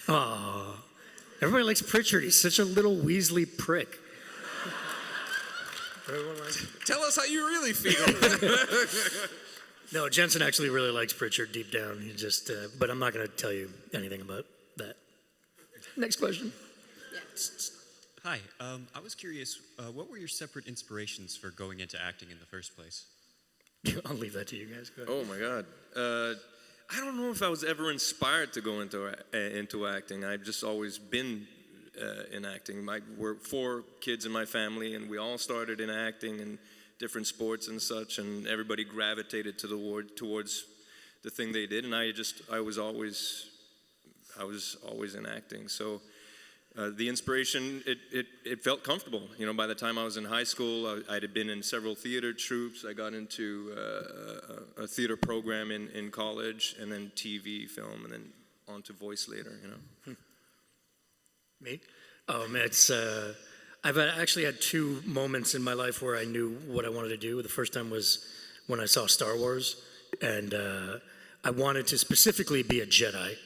Oh, everybody likes Pritchard. He's such a little Weasley prick. Everyone likes him. Tell us how you really feel. No, Jensen actually really likes Pritchard deep down. He just, but I'm not gonna tell you anything about that. Next question. Hi, I was curious, what were your separate inspirations for going into acting in the first place? I'll leave that to you guys. Go ahead. Oh my God. I don't know if I was ever inspired to go into acting. I've just always been in acting. We're 4 kids in my family, and we all started in acting and different sports and such, and everybody gravitated towards the thing they did, and I was always in acting. So the inspiration, it felt comfortable. By the time I was in high school, I had been in several theater troupes. I got into a theater program in college, and then TV, film, and then on to voice later, Me? Oh, man, I've actually had 2 moments in my life where I knew what I wanted to do. The first time was when I saw Star Wars, and I wanted to specifically be a Jedi.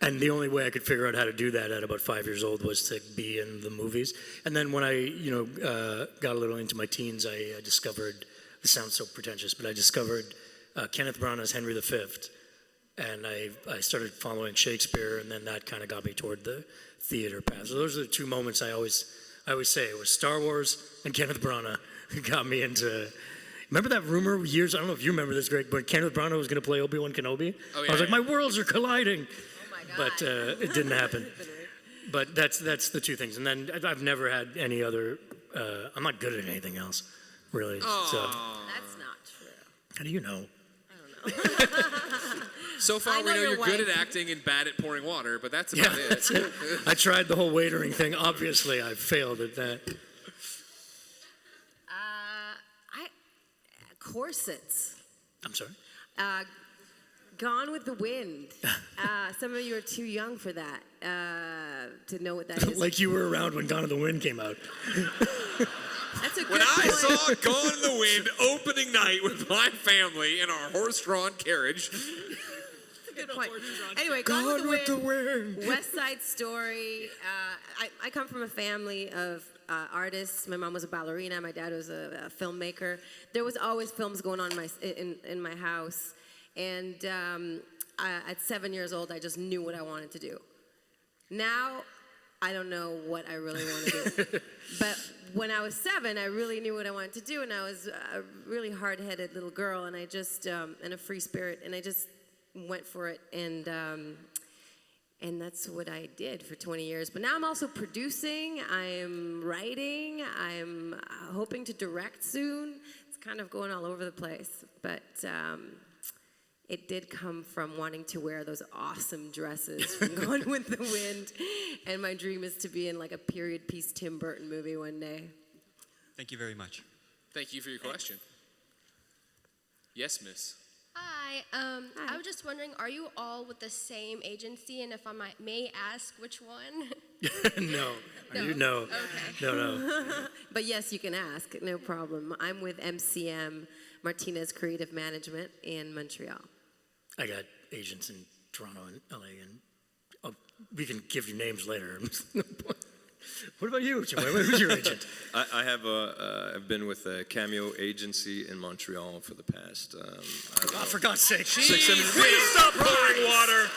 And the only way I could figure out how to do that at about 5 years old was to be in the movies. And then when I, got a little into my teens, I discovered, this sounds so pretentious, but I discovered Kenneth Branagh as Henry V. And I started following Shakespeare, and then that kind of got me toward the theater path. So those are the 2 moments I always say. It was Star Wars and Kenneth Branagh got me into. Remember that rumor years? I don't know if you remember this, Greg, but Kenneth Branagh was going to play Obi-Wan Kenobi. Oh, yeah, I was like, my worlds are colliding. But it didn't happen. But that's the 2 things. And then I've never had any other. I'm not good at anything else, really. So. That's not true. How do you know? I don't know. So far, we know you're good at acting and bad at pouring water, but that's about it. That's it. I tried the whole waitering thing. Obviously, I failed at that. Corsets. I'm sorry? Gone with the Wind. Some of you are too young for that to know what that is. Like you were around when Gone with the Wind came out. That's a good When I point. saw Gone in the Wind opening night with my family in our horse-drawn carriage. Good point. Anyway, Gone with the Wind. West Side Story. I come from a family of artists. My mom was a ballerina. My dad was a filmmaker. There was always films going on in my house. And at 7 years old, I just knew what I wanted to do. Now, I don't know what I really want to do. But when I was 7, I really knew what I wanted to do, and I was a really hard-headed little girl, and I just, and a free spirit, and I just went for it, and that's what I did for 20 years. But now I'm also producing, I'm writing, I'm hoping to direct soon. It's kind of going all over the place, but it did come from wanting to wear those awesome dresses from Gone with the Wind, and my dream is to be in like a period piece Tim Burton movie one day. Thank you very much. Thank you for your question. Yes, miss. Hi. I was just wondering, are you all with the same agency? And if I may ask, which one? No. No. No. Okay. No. But yes, you can ask, no problem. I'm with MCM, Martinez Creative Management in Montreal. I got agents in Toronto and LA, and we can give you names later. What about you, Chimwemwe? Who's your agent? I have I've been with a Cameo agency in Montreal for the past. For God's sake! 6, 7 Please stop pouring water.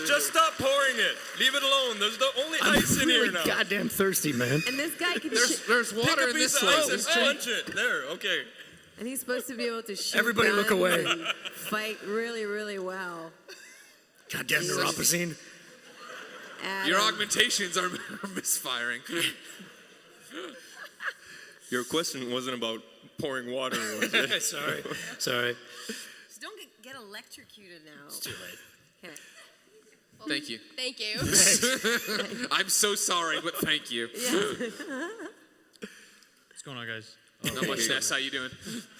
Just stop pouring it. Leave it alone. There's the only ice in really here now. Goddamn thirsty, man. And this guy can There's water in this one. and punch it. There. Okay. and he's supposed to be able to shoot Everybody look guns away. and fight really, really well. Goddamn neuropazine. Your augmentations are misfiring. Your question wasn't about pouring water, was it? Sorry. Just don't get electrocuted now. It's too late. Okay. Thank you. Thank you. I'm so sorry, but thank you. What's going on, guys? Not much, Ness. How you doing?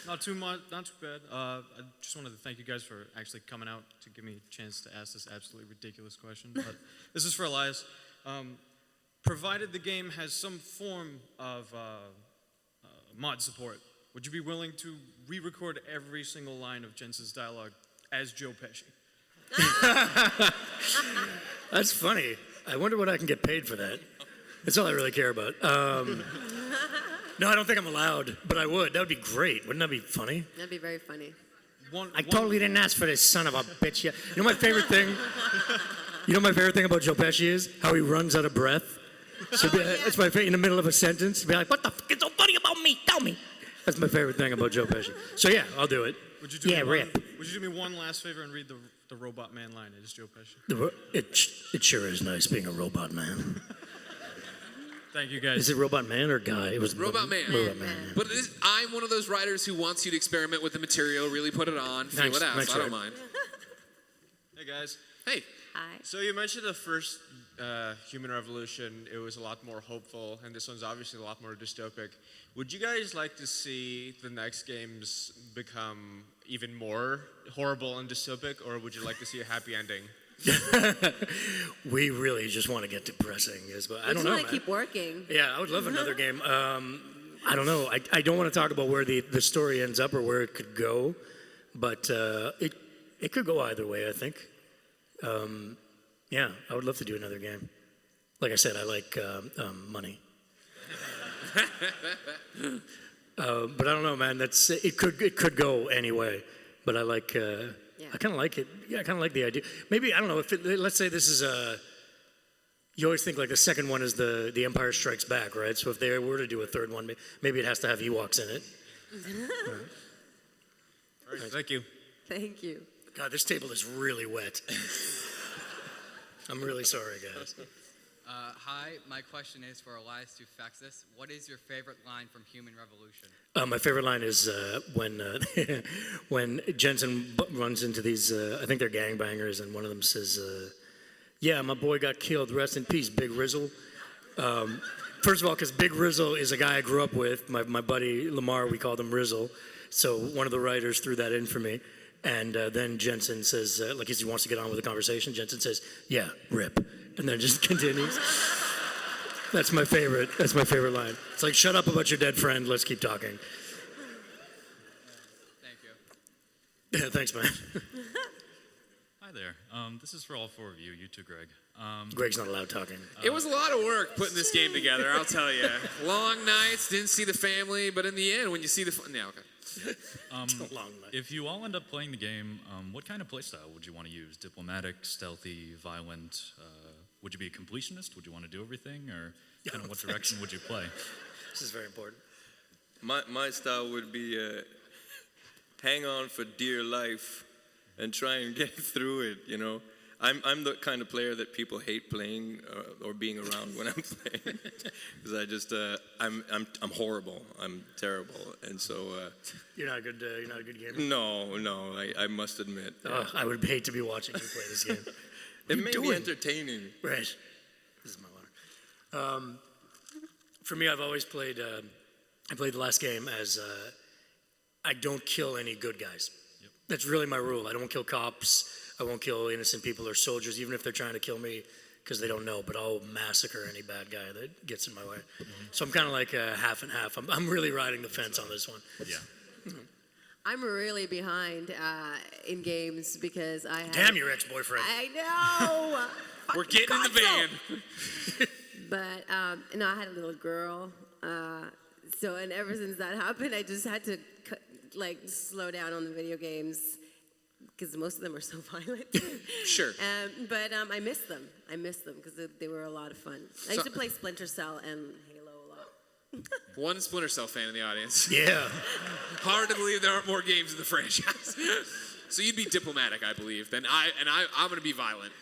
Not too much, not too bad. I just wanted to thank you guys for actually coming out to give me a chance to ask this absolutely ridiculous question. But this is for Elias. Provided the game has some form of mod support, would you be willing to re-record every single line of Jensen's dialogue as Joe Pesci? That's funny. I wonder what I can get paid for that. That's all I really care about. No, I don't think I'm allowed, but I would. That would be great. Wouldn't that be funny? That'd be very funny. I totally didn't ask for this son of a bitch yet. You know my favorite thing? You know my favorite thing about Joe Pesci is how he runs out of breath. So that's my favorite. In the middle of a sentence, be like, "What the fuck is so funny about me? Tell me." That's my favorite thing about Joe Pesci. So yeah, I'll do it. Would you do me rip. Would you do me one last favor and read the Robot Man line as Joe Pesci? It sure is nice being a robot man. Thank you, guys. Is it Robot Man or Guy? It was Robot Man. Robot Man. But I'm one of those writers who wants you to experiment with the material, really put it on, feel it out. Nice So I don't write. mind. Hey, guys. Hey. Hi. So you mentioned the first human revolution, it was a lot more hopeful, and this one's obviously a lot more dystopic. Would you guys like to see the next games become even more horrible and dystopic, or would you like to see a happy ending? We really just want to get depressing. I don't know, want man. to keep working. Yeah, I would love another game. I don't know. I don't want to talk about where the story ends up or where it could go, but it could go either way, I think. Yeah, I would love to do another game. Like I said, I like money. But I don't know, man. It could go anyway. But I like. I kind of like it. Yeah, I kind of like the idea. Maybe I don't know if let's say this is you always think like the second one is the Empire Strikes Back, right? So if they were to do a third one, maybe it has to have Ewoks in it. All right, thank you. Thank you. God, this table is really wet. I'm really sorry, guys. Hi, my question is for Elias Toufexis. What is your favorite line from Human Revolution? My favorite line is when Jensen runs into these, I think they're gangbangers, and one of them says, yeah, my boy got killed, rest in peace, Big Rizzle. First of all, because Big Rizzle is a guy I grew up with, my buddy Lamar, we called him Rizzle, so one of the writers threw that in for me. And then Jensen says, like he wants to get on with the conversation, Jensen says, "Yeah, rip," and then just continues. That's my favorite. That's my favorite line. It's like, "Shut up about your dead friend. Let's keep talking." Thank you. Yeah, thanks, man. Hi there. This is for all four of you. You too, Greg. Greg's not allowed talking. It was a lot of work putting this game together, I'll tell you. Long nights, didn't see the family, but in the end, when you see the no, okay. If you all end up playing the game, what kind of playstyle would you want to use? Diplomatic, stealthy, violent? Would you be a completionist? Would you want to do everything? Or kind of what direction would you play? This is very important. My style would be hang on for dear life and try and get through it, you know. I'm the kind of player that people hate playing or being around when I'm playing, because I just I'm horrible. I'm terrible, and so You're not a good gamer. no, I must admit. I would hate to be watching you play this game. It may be entertaining. Right. This is my water. For me, I've always played. I played the last game as I don't kill any good guys. Yep. That's really my rule. I don't kill cops. I won't kill innocent people or soldiers, even if they're trying to kill me because they don't know. But I'll massacre any bad guy that gets in my way. So I'm kind of like half and half. I'm really riding the fence on this one. Yeah. I'm really behind in games because I have... Damn your ex-boyfriend. I know. We're getting in the van. But no, I had a little girl. And ever since that happened, I just had to slow down on the video games because most of them are so violent. Sure. But I miss them. I miss them because they were a lot of fun. I used to play Splinter Cell and Halo a lot. One Splinter Cell fan in the audience. Yeah. Hard to believe there aren't more games in the franchise. So you'd be diplomatic, I believe. Then I'm going to be violent.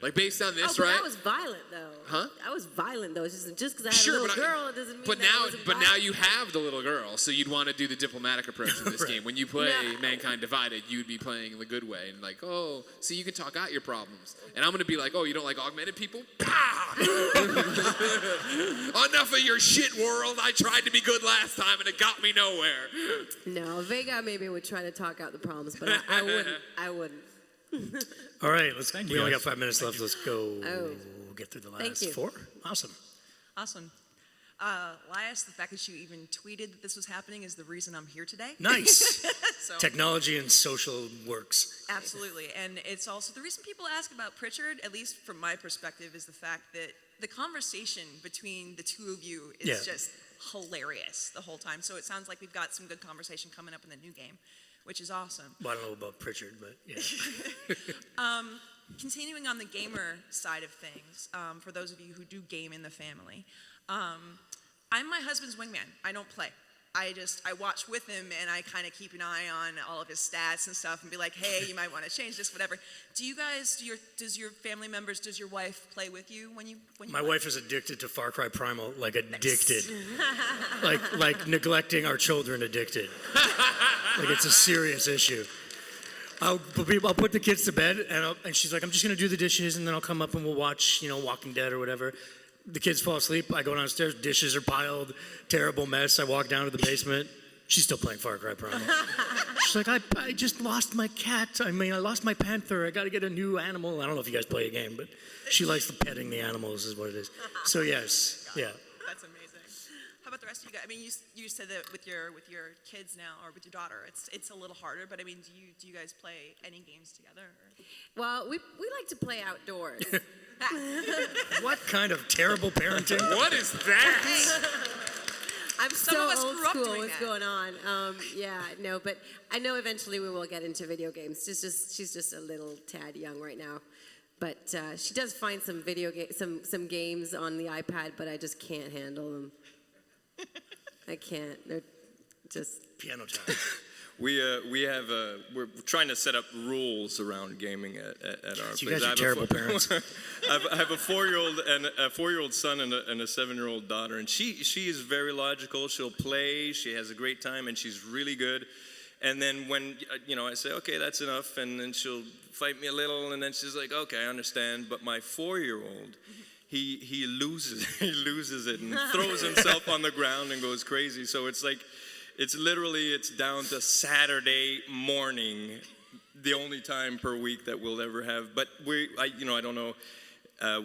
Like based on this, right? I was violent though. Huh? I was violent though. It's just because I had Sure, a little girl, it doesn't mean but that now, I wasn't but violent. now you have the little girl, so you'd want to do the diplomatic approach in this Right. game. When you play No. Mankind Divided, you'd be playing the good way and like, oh, so you can talk out your problems. And I'm gonna be like, oh, you don't like augmented people? Enough of your shit, world. I tried to be good last time and it got me nowhere. No, Vega maybe would try to talk out the problems, but I wouldn't. I wouldn't. All right, Thank we you, only guys. got 5 minutes left. Let's go Oh. get through the Thank last you. 4. Awesome. Awesome. Elias, the fact that you even tweeted that this was happening is the reason I'm here today. Nice. So, Technology and social works. absolutely. And it's also the reason people ask about Pritchard, at least from my perspective, is the fact that the conversation between the two of you is Yeah. just hilarious the whole time. So it sounds like we've got some good conversation coming up in the new game, which is awesome. Well, I don't know about Pritchard, but yeah. Continuing on the gamer side of things, for those of you who do game in the family, I'm my husband's wingman. I don't play. I watch with him and I kind of keep an eye on all of his stats and stuff and be like, hey, you might want to change this, whatever. Do you guys, does your family members, does your wife play with you when you My play? wife is addicted to Far Cry Primal, like addicted. like neglecting our children addicted. Like it's a serious issue. I'll put the kids to bed and she's like, I'm just going to do the dishes and then I'll come up and we'll watch, Walking Dead or whatever. The kids fall asleep. I go downstairs. Dishes are piled. Terrible mess. I walk down to the basement. She's still playing Far Cry Primal. She's like, I just lost my cat. I lost my panther. I got to get a new animal. I don't know if you guys play a game, but she likes the petting the animals is what it is. So yes, yeah. That's amazing. How about the rest of you guys? I mean, you said that with your kids now or with your daughter, it's a little harder. But I mean, do you guys play any games together? Or? Well, we like to play outdoors. What kind of terrible parenting? What is that? I'm Some so of us old grew up school. doing What's that. going on? But I know eventually we will get into video games. She's just a little tad young right now, but she does find some some games on the iPad, but I just can't handle them. I can't. They're just piano time. We're trying to set up rules around gaming at our place. You guys are terrible parents. I have a 4-year-old son and a 7-year-old daughter, and she is very logical. She'll play. She has a great time, and she's really good. And then when I say, okay, that's enough, and then she'll fight me a little, and then she's like, okay, I understand. But my 4-year-old, he loses it and throws himself on the ground and goes crazy. So it's like. It's down to Saturday morning the only time per week that we'll ever have. But I don't know.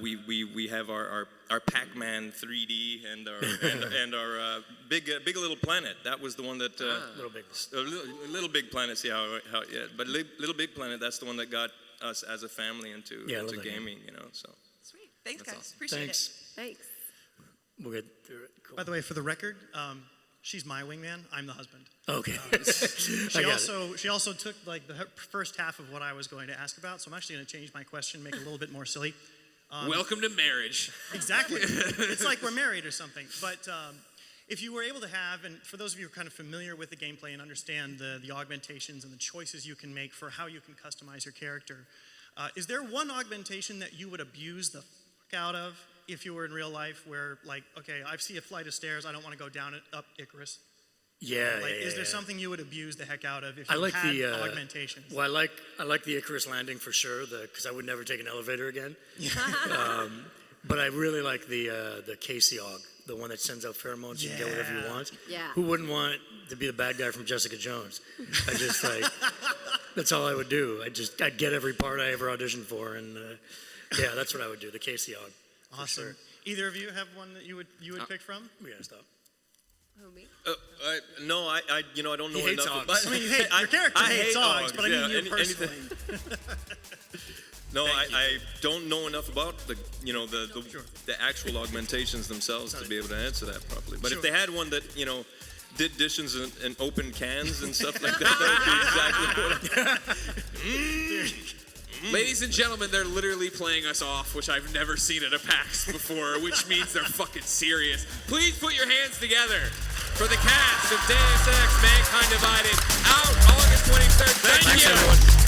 We have our Pac-Man 3D and our big Little Planet. That was the one that Little Big Planet. See how yeah. But Little Big Planet. That's the one that got us as a family into gaming. So. Sweet. Thanks, guys. Awesome. Appreciate it. Thanks. We're good. Cool. By the way, for the record, she's my wingman. I'm the husband. Okay. She also took like the first half of what I was going to ask about. So I'm actually going to change my question, make it a little bit more silly. Welcome to marriage. Exactly. It's like we're married or something. But if you were able to have, and for those of you who are kind of familiar with the gameplay and understand the augmentations and the choices you can make for how you can customize your character, is there one augmentation that you would abuse the fuck out of if you were in real life where, like, okay, I see a flight of stairs, I don't want to go down it, up Icarus? Is there something you would abuse the heck out of if you had augmentations? Well, I like the Icarus landing for sure, because I would never take an elevator again. But I really like the Casey Aug, the one that sends out pheromones. You can get whatever you want. Yeah. Who wouldn't want to be the bad guy from Jessica Jones? I just that's all I would do. I'd get every part I ever auditioned for, and that's what I would do. The Casey Aug. Awesome. Sure. Either of you have one that you would pick from? We gotta stop. Who, me? No, I don't know He hates enough. Augs. I mean, your character hates Augs, but I mean you personally. No, I don't know enough about the actual augmentations themselves to be able to answer that properly. But if they had one that did dishes and opened cans and stuff like that would be exactly what. Ladies and gentlemen, they're literally playing us off, which I've never seen at a PAX before, which means they're fucking serious. Please put your hands together for the cast of Deus Ex: Mankind Divided, out August 23rd. Thank you. Everyone.